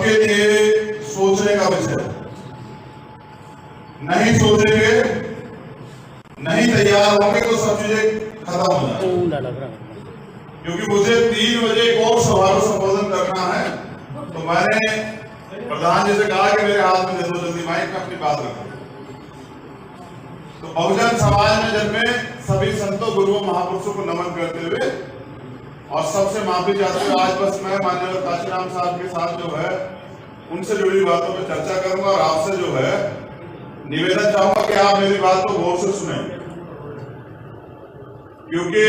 सबके लिए सोचने का विषय है। नहीं सोचेंगे, नहीं तैयार होंगे तो सब चीजें खत्म हो जाएंगी। क्योंकि मुझे 3 बजे एक और सभा को संबोधन करना है, तो मैंने प्रधान जी से कहा कि मेरे हाथ में दे दो जल्दी माइक में अपनी बात रखो। तो बहुजन समाज में जन्मे सभी संतों, गुरुओं, महापुरुषों को नमन करते हुए और सबसे माफी चाहते हुए आज बस मैं माननीय काशीराम साहब के साथ जो है उनसे जुड़ी बातों पर चर्चा करूंगा और आपसे जो है निवेदन चाहूंगा कि आप मेरी बात को गौर से सुने। क्योंकि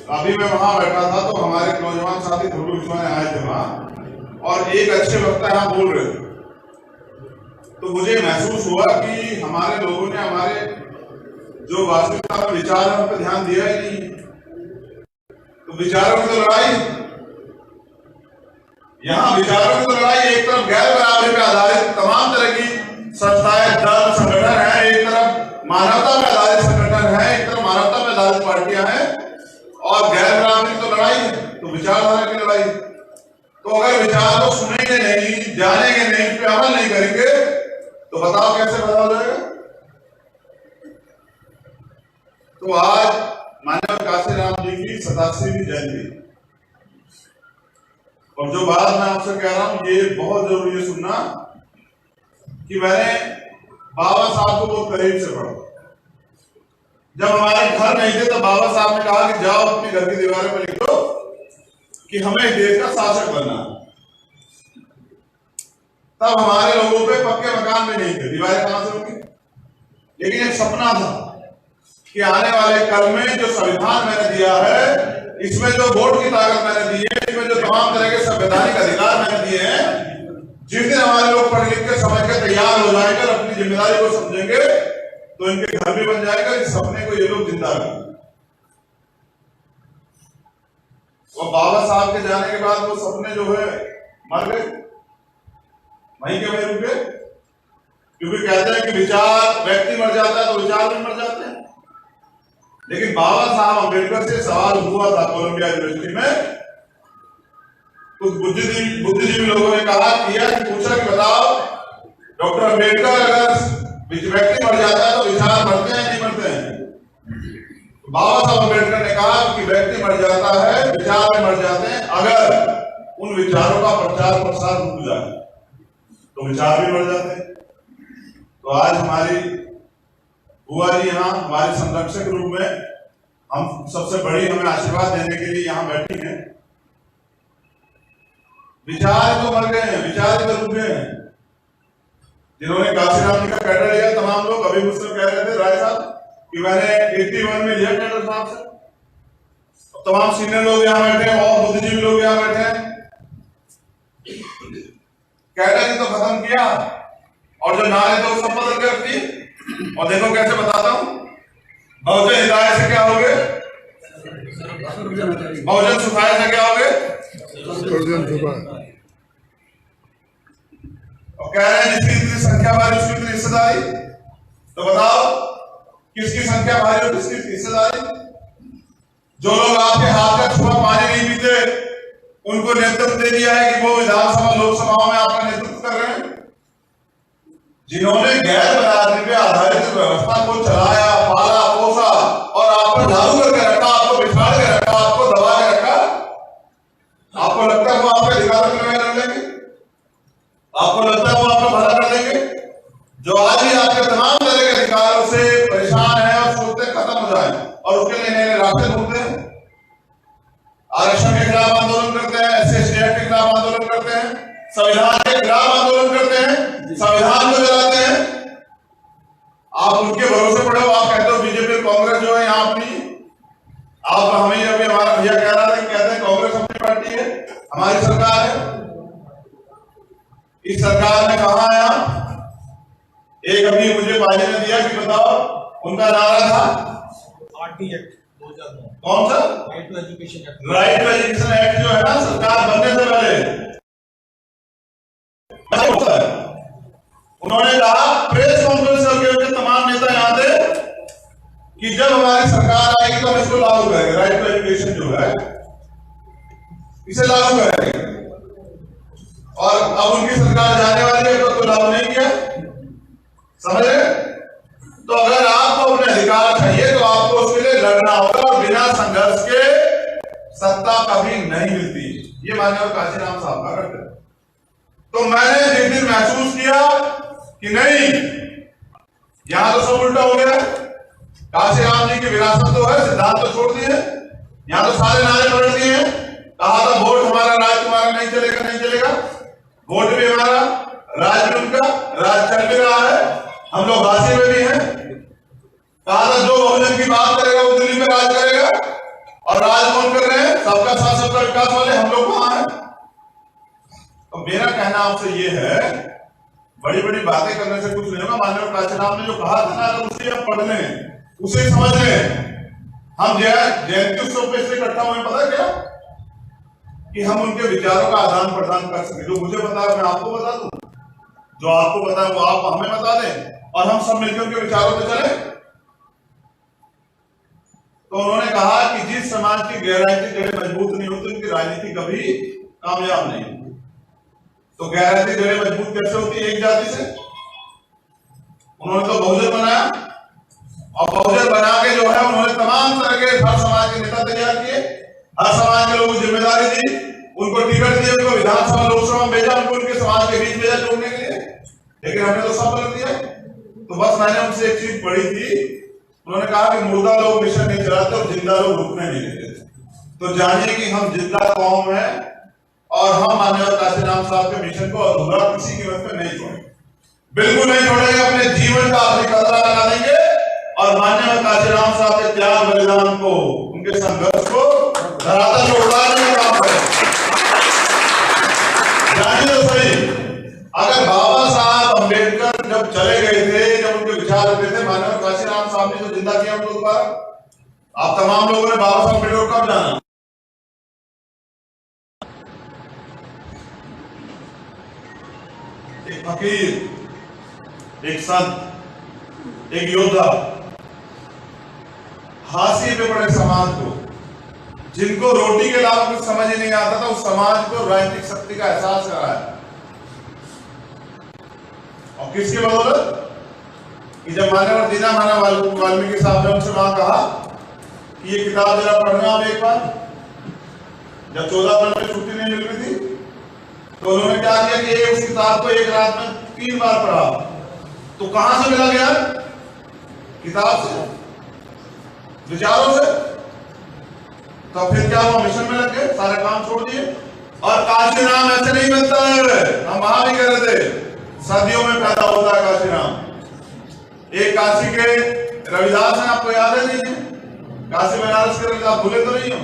अभी मैं वहां बैठा था तो हमारे नौजवान साथी ध्रुव विश्वास आए थे वहां और एक अच्छे वक्ता यहाँ बोल रहे थे, तो मुझे महसूस हुआ कि हमारे लोगों ने हमारे जो वास्तविकता में विचार है उन पर ध्यान दिया ही नहीं। तो विचारों की तो लड़ाई, यहाँ विचारों की तो लड़ाई, एक तरफ गैर बराबरी पर आधारित तमाम तरह की संस्थाएं, दल, संगठन है, एक तरफ मानवता पर आधारित संगठन है, एक तरफ मानवता पर आधारित पार्टियां हैं और गैर बराबरी तो लड़ाई है, तो विचारधारा की लड़ाई। तो अगर विचार को सुनेंगे नहीं, जानेंगे नहीं, इस पर अमल नहीं करेंगे तो बताओ कैसे पता हो जाएगा। तो आज माननीय काशीराम जी की 87वीं जयंती और जो बात मैं आपसे कह रहा हूं ये बहुत जरूरी है सुनना कि मैंने बाबा साहब को बहुत करीब से पढ़ा। जब हमारे घर नहीं थे तो बाबा साहब ने कहा कि जाओ अपने घर की दीवारों पर लिख दो कि हमें देश का शासक बनना। तब हमारे लोगों पे पक्के मकान भी नहीं थे, दीवारें कहां से होंगी, लेकिन एक सपना था कि आने वाले कल में जो संविधान मैंने दिया है, इसमें जो वोट की ताकत मैंने दी है, इसमें जो तमाम तरह के संवैधानिक अधिकार मैंने दिए हैं, जिस दिन हमारे लोग पढ़ लिख के समझ के तैयार हो जाएंगे और अपनी जिम्मेदारी को समझेंगे तो इनके घर भी बन जाएगा। इस सपने को ये लोग जिंदा रखेंगे। और बाबा साहब के जाने के बाद वो सपने जो है मर गए, वहीं के वहीं रुक गए। क्योंकि कहते हैं कि विचार, व्यक्ति मर जाता है तो विचार भी मर जाते हैं। लेकिन बाबा साहब अम्बेडकर से सवाल हुआ था कोलंबिया यूनिवर्सिटी में, कुछ बुद्धिजीवी लोगों ने कहा किया कि पूछा कि बताओ डॉक्टर अम्बेडकर अगर व्यक्ति मर जाता है तो विचार मरते हैं नहीं मरते हैं? तो बाबा साहब अम्बेडकर ने कहा कि व्यक्ति मर जाता है, विचार में मर जाते हैं। अगर उन विचारों का प्रचार प्रसार रुक जाए तो विचार भी मर जाते हैं। तो आज हमारी बुआ जी यहाँ हमारे संरक्षक रूप में हम सबसे बड़ी हमें आशीर्वाद देने के लिए यहाँ बैठी हैं। विचार तो मर गए हैं, विचार तो रुक गए हैं। जिन्होंने काशीराम जी का कैडर लिया, तमाम लोग अभी मुझसे कह रहे थे राय साहब कि मैंने 81 में लिया कैडर साहब से। तमाम सीनियर लोग यहाँ बैठे हैं और बुद्धिजीवी लोग यहाँ बैठे हैं। कैडर ने तो खत्म किया और जो नारे थे वो सब बदल के रख दिए। और देखो कैसे बताता हूं, बहुजन हिताय से क्या हो गए, बहुजन सुखाय से क्या हो गए, और कह रहे हैं जिसकी इतनी संख्या भारी उसकी इतनी हिस्सेदारी। तो बताओ किसकी संख्या भारी और किसकी हिस्सेदारी? जो लोग आपके हाथ का छुआ पानी नहीं पीते उनको नेतृत्व दे दिया है कि वो विधानसभा लोकसभाओं में आपका नेतृत्व कर रहे हैं। जिन्होंने गैर बराबरी पे आधारित व्यवस्था को चलाया, पाला, पोसा और आप पर लागू करके रखा, आपको बिछाड़ के रखा, आपको दबा के रखा, आपको लगता है वो आपके अधिकारों में लड़ लेंगे? आपको लगता है वो आपका भला कर देंगे? जो आज भी आपके तमाम तरह के अधिकारों से परेशान है और सोचते खत्म हो जाए और उसके लिए नए रास्ते ढूंढते हैं, आरक्षण के खिलाफ आंदोलन करते हैं, SC/ST के खिलाफ आंदोलन करते हैं, संविधान के खिलाफ आंदोलन करते हैं, संविधान को जलाते हैं। आप उनके भरोसे पड़े हो। आप कहते हो बीजेपी कांग्रेस जो है यहाँ अपनी, आप हमें अभी हमारा भैया कह रहा था कि कहते हैं कांग्रेस अपनी पार्टी है, हमारी सरकार है। इस सरकार ने कहा है, एक अभी मुझे पाजी ने दिया कि बताओ उनका नारा था RT एक्ट 2009, कौन सा? Right to education act. Right to education act जो है ना, सरकार बनने से पहले उन्होंने कहा, प्रेस कॉन्फ्रेंस करके उनके तमाम नेता यहाँ थे कि जब हमारी सरकार आएगी तो हम इसको लागू करेंगे, राइट टू एजुकेशन जो है इसे लागू करेंगे। और अब उनकी सरकार जाने वाली है तो लाभ नहीं किया, समझ रहे? तो अगर आपको अपने अधिकार चाहिए तो आपको उसके लिए लड़ना होगा, और बिना संघर्ष के सत्ता कभी नहीं मिलती। ये माननीय काशीराम साहब का करते। तो मैंने जिस दिन महसूस किया कि नहीं, यहां तो सब उल्टा हो गया, काशीराम जी की विरासत तो है, सिद्धांत तो छोड़ दिए, यहां तो सारे नारे पलट दिए हैं। कहा था वोट हमारा, राज तुम्हारा, नहीं चलेगा, नहीं चलेगा। वोट भी हमारा, राज भी उनका, राज चल भी रहा है, हम लोग हासिल में भी हैं। कहा था जो बहुजन की बात करेगा वो दिल्ली में राज करेगा, और राज कौन कर रहे हैं? सबका साथ सबका विकास वाले हम लोग कहां हैं? तो मेरा कहना आपसे ये है, बड़ी बड़ी बातें करने से कुछ नहीं होगा। माननीय काशीराम ने जो कहा था ना, अगर उसे आप पढ़ लें, उसे समझ लें। हम जयंती उत्सव पे इसलिए इकट्ठा हुए, पता क्या? कि हम उनके विचारों का आदान प्रदान कर सके। जो मुझे पता है मैं आपको बता दूं, जो आपको पता है वो आप हमें बता दें, और हम सब मिलकर उनके विचारों पे चले। तो उन्होंने कहा कि जिस समाज की गहराई जड़ें मजबूत नहीं होती उनकी राजनीति कभी कामयाब नहीं होती। तो गहराई जड़ें मजबूत कैसे होती है? एक जाति से। उन्होंने तो बहुजन बनाया, और बहुजन बना के जो है उन्होंने तमाम तरह के हर समाज के नेता तैयार किए, हर समाज के लोगों को जिम्मेदारी दी, उनको टिकट दिए, उनको विधानसभा लोकसभा भेजा, उनको उनके समाज के बीच भेजा जोड़ने के लिए। लेकिन हमने तो सब बदल दिया। तो बस मैंने उनसे एक चीज पढ़ी थी, उन्होंने कहा कि मुर्दा लोग मिशन नहीं चलाते और जिंदा लोग रुकने नहीं देते। तो जानिए कि हम जिंदा कौम है, और हम माननीय काशीराम साहब के मिशन को अधूरा किसी कीमत पे नहीं छोड़ेंगे, बिल्कुल नहीं छोड़ेंगे। अपने जीवन का आखिरी कतरा लगा देंगे, और माननीय काशीराम साहब के त्याग बलिदान को, उनके संघर्ष को धरातल पर उतारने का काम करें। जानिए तो सही, अगर बाबा साहब अम्बेडकर जब चले गए थे, जब उनके विचार रखते थे, माननीय काशीराम साहब ने जो जिंदा किया उनको दोबारा, आप तमाम लोगों ने बाबा साहब अम्बेडकर कब जाना? एक फकीर, एक संत, एक योद्धा, हाशिए पे पड़े समाज को, जिनको रोटी के अलावा कुछ समझ ही नहीं आता था, उस समाज को राजनीतिक शक्ति का एहसास कराया। और किसकी बदौलत? कि जब माननीय दीना माना वाल्मीकि साहब ने उनसे वहां कहा कि ये किताब जरा पढ़ना आप एक बार, जब 14 दिन में छुट्टी नहीं मिल रही थी, तो उन्होंने क्या किया कि उस किताब को एक रात में 3 बार पढ़ा। तो कहां से मिला गया? किताब से, विचारों से। तो फिर क्या वो मिशन में लग गए, सारे काम छोड़ दिए। और काशीराम ऐसे नहीं बनता है, हम वहां भी कह रहे थे, सदियों में पैदा होता है काशीराम। एक काशी के रविदास हैं, आपको याद है? नहीं है? काशी बनारस के रविदास, भूले तो नहीं हो?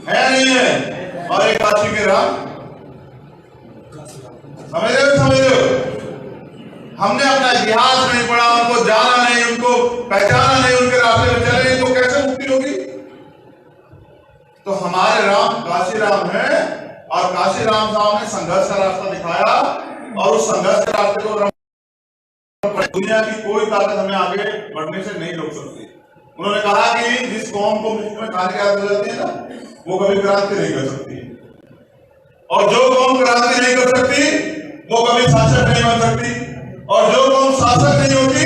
है नहीं है? और एक काशी के राम, समझ रहे हो? हमने अपना इतिहास नहीं पढ़ा, उनको जाना नहीं, उनको पहचाना नहीं, उनके रास्ते में चले नहीं, तो कैसे मुक्ति होगी? तो हमारे राम काशीराम है, और काशीराम साहब ने संघर्ष का रास्ता दिखाया, और उस संघर्ष के रास्ते को दुनिया की कोई ताकत हमें आगे बढ़ने से नहीं रोक सकती। उन्होंने कहा कि जिस कौम को मुफ्त में खाने की आदत हो जाती है ना, वो कभी क्रांति नहीं कर सकती, और जो कौम क्रांति नहीं कर सकती वो कभी शासक नहीं बन सकती, और जो कौम शासक नहीं होती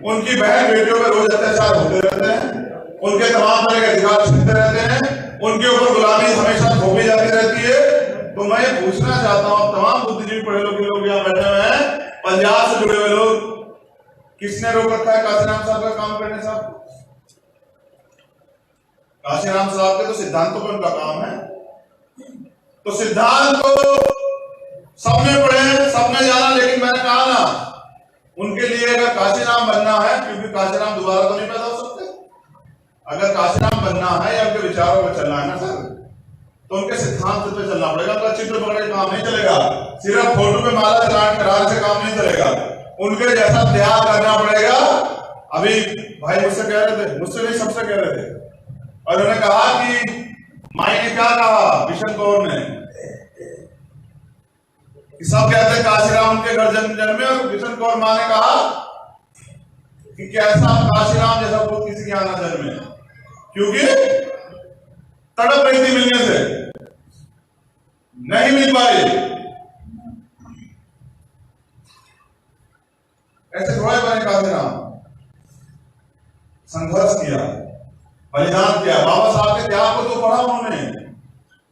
उनकी बहन बेटियों पर रोज अत्याचार होते रहते हैं, उनके तमाम तरह के अधिकार छीनते रहते हैं, उनके ऊपर गुलामी हमेशा थोपी जाती रहती है। तो मैं ये पूछना चाहता हूँ, तमाम बुद्धिजीवी पढ़े लोग यहाँ बैठे हुए हैं, पंजाब से जुड़े हुए लोग, किसने रोक रखा है काशीराम साहब का काम करने से? काशीराम साहब के तो सिद्धांतों पर उनका काम है। तो सिद्धांत को सबने पढ़े, सबने जाना, लेकिन मैंने कहा ना, उनके लिए अगर काशीराम बनना है, क्योंकि काशीराम दोबारा तो नहीं पैदा हो सकते, अगर काशीराम बनना है या उनके विचारों में चलना है ना सर, तो उनके सिद्धांत पे चलना पड़ेगा। उनका चित्र पकड़ के काम नहीं चलेगा, सिर्फ फोटो पे माला चलाने कराने से काम नहीं चलेगा, उनके जैसा त्याग करना पड़ेगा। अभी भाई मुझसे कह रहे थे, मुझसे नहीं सबसे कह रहे थे, और उन्होंने कहा कि माई ने क्या कहा, बिशन कौर ने, कि सब कहते हैं काशीराम उनके घर जन्मे, और बिशन कौर मां ने कहा कि कैसा काशीराम जैसा पुत्र किसी के यहाँ ना जन्मे, क्योंकि तड़प रही थी मिलने से। नहीं मिल पाए। ऐसे थोड़े बने काशीराम, संघर्ष किया, बलिदान किया। बाबा साहब के त्याग को तो पढ़ा उन्होंने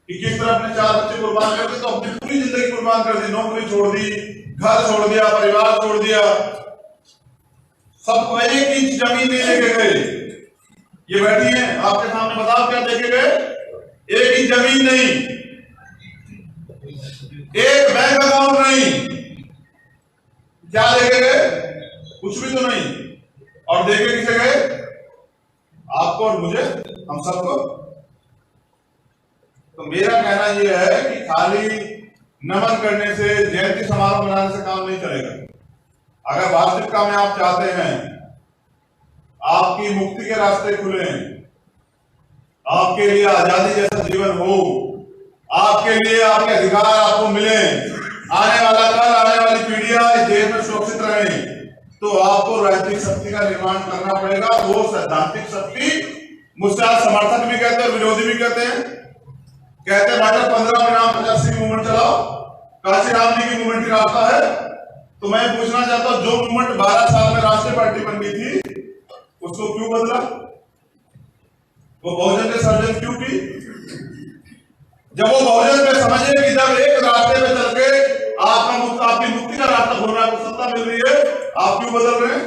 कि किस तरह अपने 4 बच्चे कुर्बान करके, तो अपनी पूरी जिंदगी कुर्बान कर दी, नौकरी छोड़ दी, घर छोड़ दिया, परिवार छोड़ दिया, सबको 1 इंच जमीन नहीं लेके गए। ये बैठी है आपके सामने, बताओ क्या देखे गए? 1 इंच जमीन नहीं, 1 बैंक अकाउंट नहीं, क्या लेके गए? कुछ भी तो नहीं। और देखे किसे गए? आपको और मुझे, हम सबको। तो मेरा कहना यह है कि खाली नमन करने से, जयंती समारोह मनाने से काम नहीं चलेगा। अगर वास्तविकता में आप चाहते हैं आपकी मुक्ति के रास्ते खुले, आपके लिए आजादी जैसा जीवन हो, आपके लिए आपके अधिकार आपको मिले, आने वाला कल, आने वाली पीढ़ियां इस देश में सुरक्षित रहे, तो आपको राजनीतिक शक्ति का निर्माण करना पड़ेगा। वो सैद्धांतिक शक्ति, मुझसे आज समर्थक भी कहते हैं, विरोधी भी कहते हैं। कहते हैं मात्र 15 में नाम 50 मूवमेंट चलाओ, काशीराम जी की मूवमेंट की रास्ता है। तो मैं पूछना चाहता हूं, जो मूवमेंट 12 साल में राष्ट्रीय पार्टी बन गई थी, उसको क्यों बदला? वो बहुजन के सर्जन क्यों की? जब वो बहुजन पे समझे कि जब एक रास्ते पे चल के आपकी मुक्ति का रास्ता खोल रहा है, आपको सत्ता मिल रही है, आप क्यों बदल रहे हैं?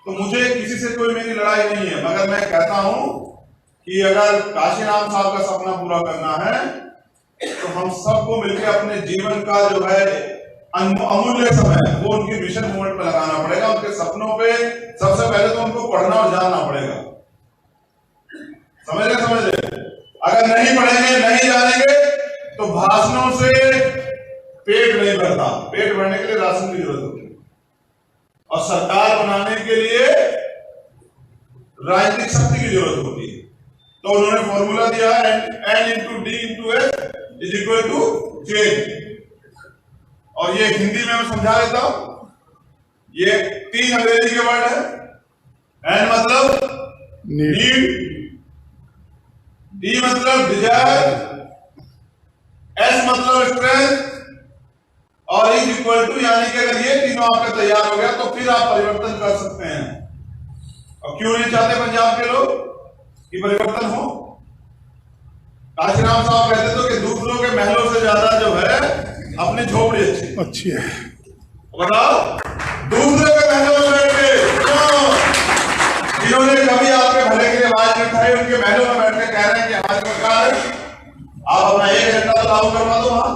तो मुझे किसी से कोई मेरी लड़ाई नहीं है, मगर मैं कहता हूं कि अगर काशीराम साहब का सपना पूरा करना है तो हम सबको मिलकर अपने जीवन का जो है अमूल्य समय वो उनकी मिशन मूवमेंट पे लगाना पड़ेगा। उनके सपनों पे सबसे पहले तो उनको पढ़ना और जानना पड़ेगा। समझ रहे? अगर नहीं पढ़ेंगे, नहीं जानेंगे तो भाषणों से पेट नहीं भरता। पेट भरने के लिए राशन की जरूरत होती है, और सरकार बनाने के लिए राजनीतिक शक्ति की जरूरत होती है। तो उन्होंने फॉर्मूला दिया है, N into D into S is equal to change। और ये हिंदी में मैं समझा देता हूं। ये 3 अंग्रेजी के वर्ड है। N मतलब नीड, D मतलब डिजायर, S मतलब स्ट्रेंथ, और इज इक्वल टू, यानी कि अगर ये तीनों आपका तैयार हो गया तो फिर आप परिवर्तन कर सकते हैं। और क्यों नहीं चाहते पंजाब के लोग कि परिवर्तन हो? काशीराम साहब कहते थे कि दूसरों के महलों से ज्यादा जो है अपनी झोपड़ी अच्छी है। बताओ, दूसरे के महलों में बैठ के जिन्होंने कभी आपके भले के लिए आवाज नहीं उठाई, उनके महलों में बैठ के कह रहे हैं कि हमारी सरकार है, आप अपना 1 घंटा तो लागू करवा दो। वहां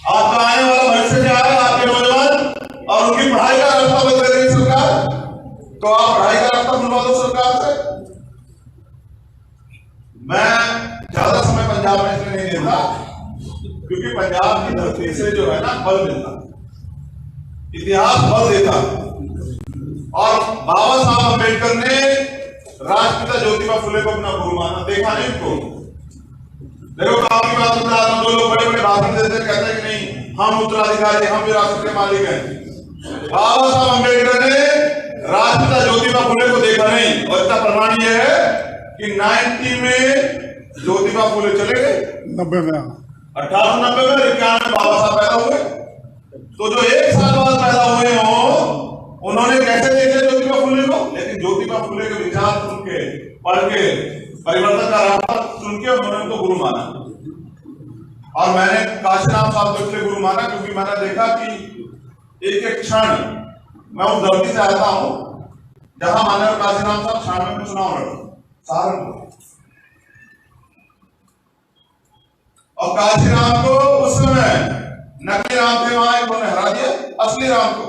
आपका आने वाला भविष्य क्या है? आपके नौजवान और उनकी पढ़ाई का रास्ता बदल रही है सरकार, तो आप पढ़ाई का रास्ता बुलवा दो सरकार से। मैं ज्यादा समय पंजाब में इसलिए नहीं देता क्योंकि पंजाब की धरती से जो है ना बल मिलता, इतिहास बल देता। और बाबा साहब अम्बेडकर ने राष्ट्रपिता ज्योतिबा फुले को अपना गुरु माना, देखा नहीं उनको? देखो काम की बात बता रहा हूं, जो लोग बड़े बड़े भाषण देते कहते हैं कि नहीं हम उत्तराधिकारी, हम विरासत के मालिक हैं। बाबा साहब अम्बेडकर ने राष्ट्रपिता ज्योतिबा फुले को देखा नहीं, और इसका प्रमाण यह है कि 90 में ज्योतिबा फुले चले गए, 90 में 1890 में 91 में बाबा साहब पैदा हुए। तो जो 1 साल बाद पैदा हुए हो उन्होंने कैसे देखे ज्योतिबा फुले को? लेकिन ज्योतिबा फुले के विचार सुन के, पढ़ के, परिवर्तन का रास्ता सुन के उन्होंने उनको गुरु माना। और मैंने काशीराम साहब को इसलिए गुरु माना क्योंकि मैंने देखा कि एक एक क्षण मैं उस धरती से आता हूं जहां मानव काशीराम साहब 96 में चुनाव लड़े सहारनपुर, और काशीराम को उस समय नकली राम थे, वहां उन्होंने हरा दिया असली राम को।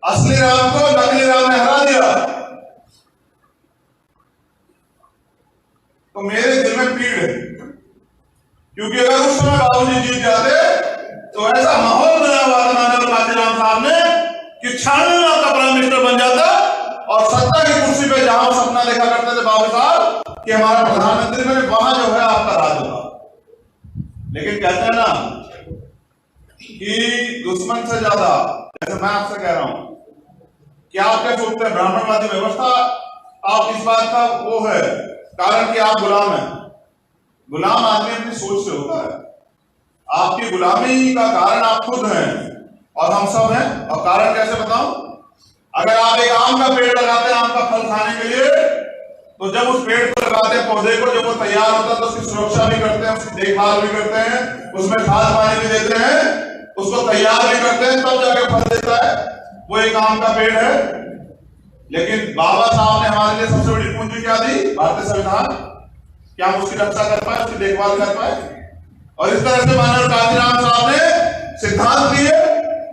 असली राम को नकली राम ने हरा दिया। तो मेरे दिल में पीड़ है, क्योंकि अगर उस समय बाबूजी जीत जाते तो ऐसा माहौल बनाया हुआ था माननीय काशीराम साहब ने कि 96 में आपका प्राइम मिनिस्टर बन जाता, और सत्ता की कुर्सी पे जहां सपना देखा करते थे बाबू साहब कि हमारा प्रधानमंत्री बने, वहां जो है आपका राज होगा। लेकिन कहते हैं ना कि दुश्मन से ज्यादा, जैसे मैं आपसे कह रहा हूं कि आप क्या सोचते हैं ब्राह्मणवादी व्यवस्था, आप इस बात का वो है कारण कि आप गुलाम हैं, गुलाम आदमी अपनी सोच से होता है। आपकी गुलामी का कारण आप खुद हैं और हम सब हैं। और कारण कैसे बताऊं? अगर आप एक आम का पेड़ लगाते हैं आम का फल खाने के लिए, तो जब उस पेड़ को लगाते हैं, पौधे को, जब वो तैयार होता है तो उसकी सुरक्षा भी करते हैं, उसकी देखभाल भी करते हैं, उसमें खाद पानी भी देते हैं, उसको तैयार भी करते हैं, तब जाके फल देता है। वो एक आम का पेड़ है। लेकिन बाबा साहब ने हमारे लिए सबसे बड़ी पूंजी क्या दी? भारतीय संविधान। क्या हम उसकी रक्षा कर पाए, उसकी देखभाल कर पाए? और इस तरह से माननीय कांशीराम साहब ने सिद्धांत दिए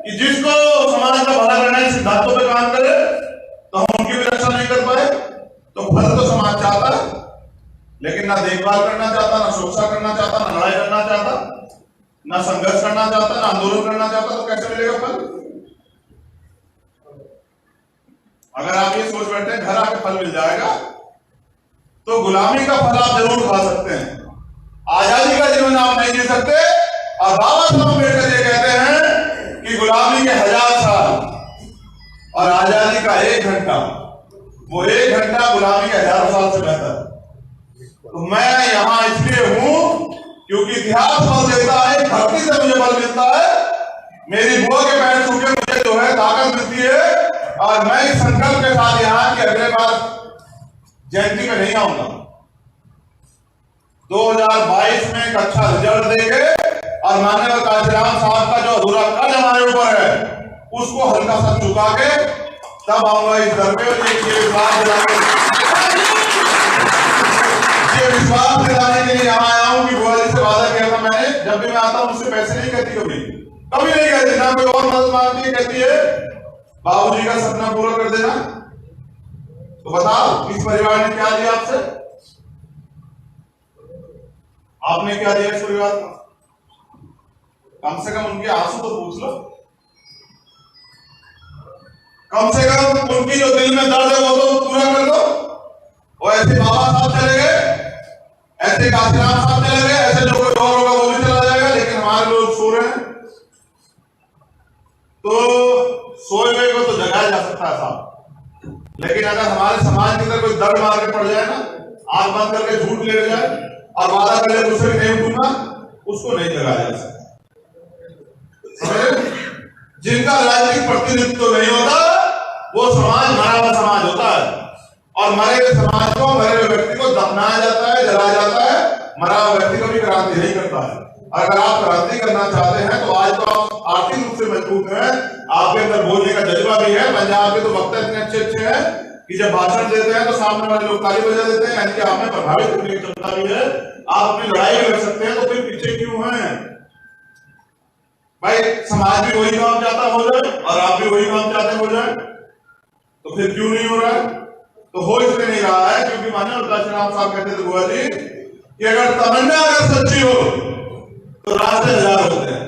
कि जिसको समाज का भला करना है सिद्धांतों पे काम करे, तो हम उनकी भी रक्षा नहीं कर पाए। तो फल तो समाज चाहता है, लेकिन ना देखभाल करना चाहता, ना सुरक्षा करना चाहता, ना लड़ाई करना चाहता, ना संघर्ष करना चाहता, ना आंदोलन करना चाहता, तो कैसे मिलेगा फल? अगर आप ये सोच बैठे हैं घर आके फल मिल जाएगा, तो गुलामी का फल आप जरूर खा सकते हैं, आजादी का जीवन आप नहीं जी सकते। और बाबा साहब अम्बेडकर ये कहते हैं कि गुलामी के 1000 साल और आजादी का 1 घंटा, वो 1 घंटा गुलामी के 1000 साल से बेहतर। तो मैं यहां इसलिए हूं क्योंकि इतिहास बल देता है, धरती से मुझे बल मिलता है, मेरी बुआ के पैर छू के मुझे जो है ताकत मिलती है। और मैं इस संकल्प के साथ यहां कि अगले बार जयंती में नहीं आऊंगा, 2022 में एक अच्छा रिजल्ट देंगे और माननीय कांशीराम साहब का जो अधूरा कर्ज हमारे ऊपर है उसको हल्का सा चुका के तब आऊंगा इस घर में। ये विश्वास दिलाने के लिए यहां आया हूं कि बुआ जी से वादा किया था मैंने, जब भी मैं आता हूं मुझसे पैसे नहीं कहती, कभी कभी नहीं कहती, ना कोई और मदद मांगती है, कहती है बाबूजी का सपना पूरा कर देना। तो बताओ इस परिवार ने क्या दिया आपसे? आपने क्या दिया इस परिवार को? कम से कम उनके आंसू तो पूछ लो, कम से कम उनकी जो दिल में दर्द है वो तो पूरा कर दो। और ऐसे बाबा साहब चले गए, ऐसे कांशीराम साहब चले गए, ऐसे जो कोई और होगा वो भी चला जाएगा, लेकिन हमारे लोग सो रहे हैं। तो सोए हुए को तो जगाया जा सकता है साहब, लेकिन अगर हमारे समाज के अंदर कोई दर्द मार के पड़ जाए ना, आंख बंद करके झूठ लेट जाए और वादा कर ले दूसरे नहीं उठूंगा, उसको नहीं जगाया जा सकता। जिनका राजनीतिक प्रतिनिधित्व नहीं होता वो समाज मरा हुआ समाज होता है, और मरे हुए समाज को, मरे हुए व्यक्ति को दफनाया जाता है, जलाया जाता है। मरा हुआ व्यक्ति कभी क्रांति नहीं करता है। अगर आप क्रांति करना चाहते हैं तो आज तो आप आर्थिक रूप से मजबूत हैं, आपके अंदर बोलने का जज्बा भी है। पंजाब के तो वक्ता इतने अच्छे अच्छे हैं कि जब भाषण देते हैं तो सामने वाले लोग ताली बजा देते हैं, यानी कि आप में प्रभावित करने की क्षमता भी है, आप अपनी लड़ाई भी लड़ सकते हैं। तो फिर पीछे क्यों हैं भाई? समाज भी वही काम चाहता हो जाए और आप भी वही काम चाहते हो जाए, तो फिर क्यों नहीं हो रहा है? तो हो इसलिए नहीं रहा है क्योंकि माननीय कांशीराम साहब कहते थे बुआ जी कि अगर तमन्ना अगर सच्ची हो तो रास्ते 1000 होते हैं,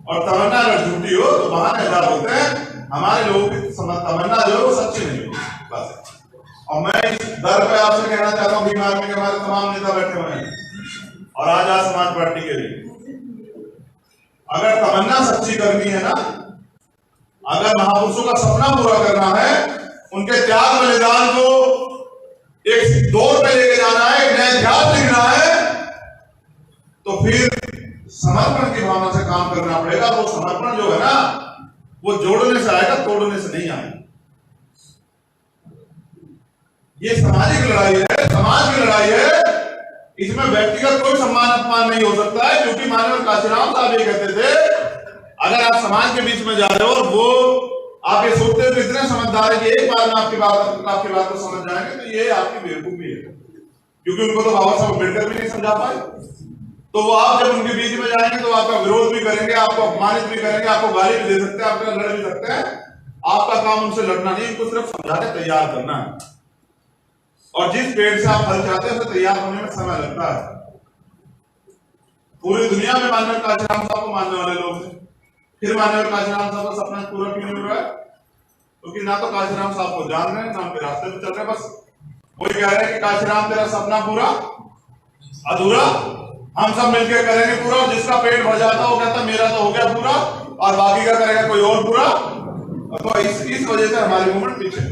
और तमन्ना अगर झूठी हो तो बहाने 1000 होते हैं। हमारे लोगों की तमन्ना जो है वो सच्ची नहीं होती बस। और मैं इस दर पे आपसे कहना चाहता हूँ, बीमार में हमारे तमाम नेता बैठे हुए हैं और आजाद समाज पार्टी के लिए, अगर तमन्ना सच्ची करनी है ना, अगर महापुरुषों का सपना पूरा करना है, उनके त्याग बलिदान को एक दौर पे लेके जाना है, एक नया इतिहास लिखना है, तो फिर समर्पण की भावना से काम करना पड़ेगा। वो समर्पण जो है ना वो जोड़ने से आएगा, तोड़ने से नहीं आएगा। ये सामाजिक लड़ाई है, समाज की लड़ाई है, इसमें व्यक्तिगत कोई सम्मान अपमान नहीं हो सकता है। क्योंकि माननीय कांशीराम साहब ये कहते थे, अगर आप समाज के बीच में जा रहे हो और वो आप ये सोचते हो इतने समझदार है कि एक बार में आपकी बात को समझ जाएंगे, तो ये आपकी बेवकूफी है। क्योंकि उनको तो बाबा साहब अम्बेडकर भी नहीं समझा पाए। तो वो आप जब उनके बीच में जाएंगे तो आपका विरोध भी करेंगे, आपको अपमानित भी करेंगे, आपको गाली भी दे सकते हैं, आपका लड़ भी सकते हैं। आपका काम उनसे लड़ना नहीं, उनको सिर्फ समझाने तैयार करना है। और जिस पेड़ से आप फल चाहते हैं उसे तैयार होने में समय लगता है। पूरी दुनिया में माननीय कांशीराम साहब को मानने वाले लोग हैं, फिर माननीय कांशीराम साहब का सपना पूरा क्यों नहीं हो रहा है? क्योंकि ना तो कांशीराम साहब को जान रहे हैं, ना उनके रास्ते पे चल रहे हैं। बस वही कह रहे हैं कि कांशीराम तेरा सपना पूरा अधूरा, हम सब मिलकर करेंगे पूरा। और जिसका पेट भर जाता वो कहता मेरा तो हो गया पूरा और बाकी का करेगा कोई और पूरा। तो इस वजह से हमारी मूवमेंट पीछे।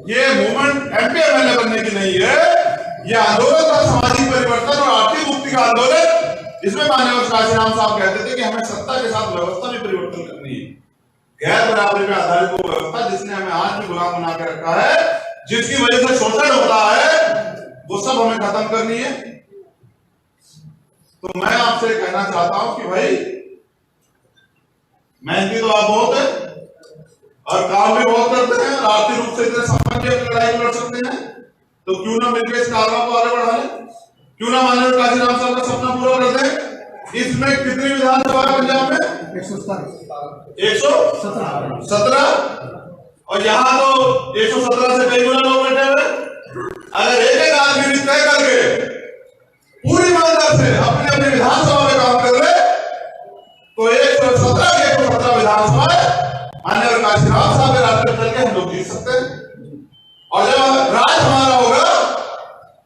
ये मूवमेंट एमपी एमएलए बनने की नहीं है, ये आंदोलन था सामाजिक परिवर्तन और आर्थिक मुक्ति का आंदोलन, जिसमें माननीय काशीराम साहब कहते थे कि हमें सत्ता के साथ व्यवस्था में परिवर्तन करनी है। गैर बराबरी पर आधारित वो व्यवस्था जिसने हमें आज भी गुलाम बना के रखा है, जिसकी वजह से शोषण होता है, वो सब हमें खत्म करनी है। तो मैं आपसे कहना चाहता हूं कि भाई मेहनती तो आप बहुत है और काम भी बहुत करते हैं और आर्थिक रूप से इतने संपन्न भी अपनी लड़ाई लड़ सकते हैं, तो क्यों ना मिलकर इस कारवा को आगे बढ़ा लें, क्यों ना माननीय काशीराम साहब का सपना पूरा कर दें। इसमें कितनी विधानसभा है पंजाब में? 117 और यहाँ तो 117 से कई गुना लोग बैठे हुए। अगर एक एक आदमी भी तय करके पूरी ईमानदारी से अपने अपने विधानसभा में काम कर ले तो 117 विधानसभा माननीय काशीराम साहब के रास्ते चल के हम लोग जीत सकते हैं। और जब राज हमारा होगा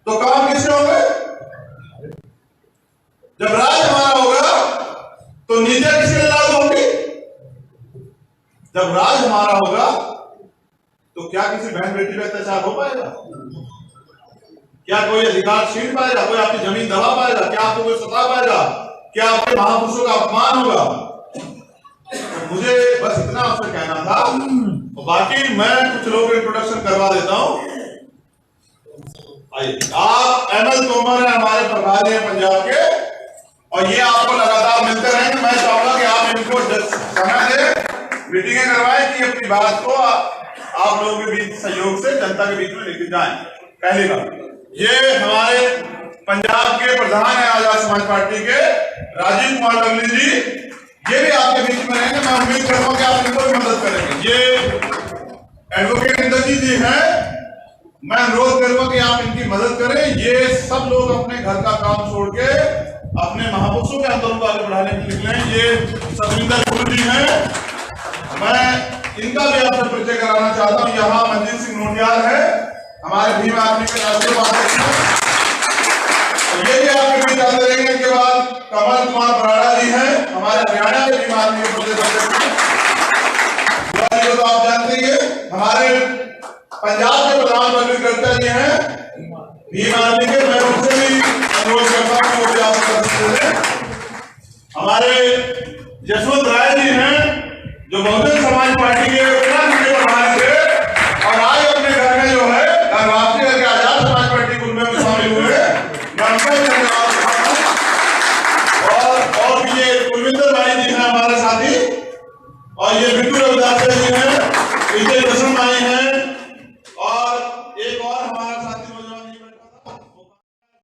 तो काम किसके होंगे? जब राज हमारा होगा तो नीतियां किसके लागू होंगी? जब राज हमारा होगा तो क्या किसी बहन बेटी पे अत्याचार हो पाएगा? क्या कोई अधिकार छीन पाएगा? कोई आपकी जमीन दबा पाएगा? क्या आपको कोई सता पाएगा? क्या आपके महापुरुषों का अपमान होगा? तो मुझे बस इतना आपसे कहना था, और बाकी मैं कुछ लोगों को इंट्रोडक्शन करवा देता हूं। आप एमएल तोमर है, हमारे प्रभारी हैं पंजाब के, और ये आपको लगातार मिलते रहेंगे। मैं चाहूंगा कि आप इनको समय दें, मीटिंगें करवाएं कि अपनी बात को आप लोगों के बीच सहयोग से जनता के बीच में लेके जाएं। पहली बात, ये हमारे पंजाब के प्रधान है आजाद समाज पार्टी के राजीव कुमार डगली जी, ये भी आपके बीच में रहेंगे। मैं उम्मीद करूंगा कि आप इनको भी मदद करेंगे। ये एडवोकेट इंद्रजीत जी हैं, मैं अनुरोध करूंगा कि आप इनकी मदद करें। ये सब लोग अपने घर का काम छोड़ के अपने महापुरुषों के आंदोलन को आगे बढ़ाने के लिए निकले। ये सतविंदर गुरु जी हैं, मैं इनका भी आपसे परिचय कराना चाहता हूँ। यहाँ मंजीत सिंह नोटियाल है, हमारे भीम आर्मी के राष्ट्रीय उपाध्यक्ष हैं, ये भी आपके बीच आते रहेंगे। इनके बाद कमल कुमार बराड़ा जी हैं, हमारे हरियाणा के भीम आर्मी के प्रदेश अध्यक्ष हैं, तो आप जानते ही हैं। हमारे पंजाब के प्रधान बलवीर गर्चा जी हैं भीम आर्मी के, मैं उनसे भी अनुरोध करता हूँ वो भी आप कर सकते हैं। हमारे यशवंत राय जी हैं जो बहुजन समाज पार्टी के प्रधान थे और आज अपने घर में जो है राष्ट्रीय के आजाद समाज पार्टी कुल में शामिल हुए। मैं उनका धन्यवाद करता हूं। और ये कुलविंदर भाई जी हैं हमारे साथी, और ये बिट्टू रविदास जी हैं, विजय कृष्ण भाई हैं,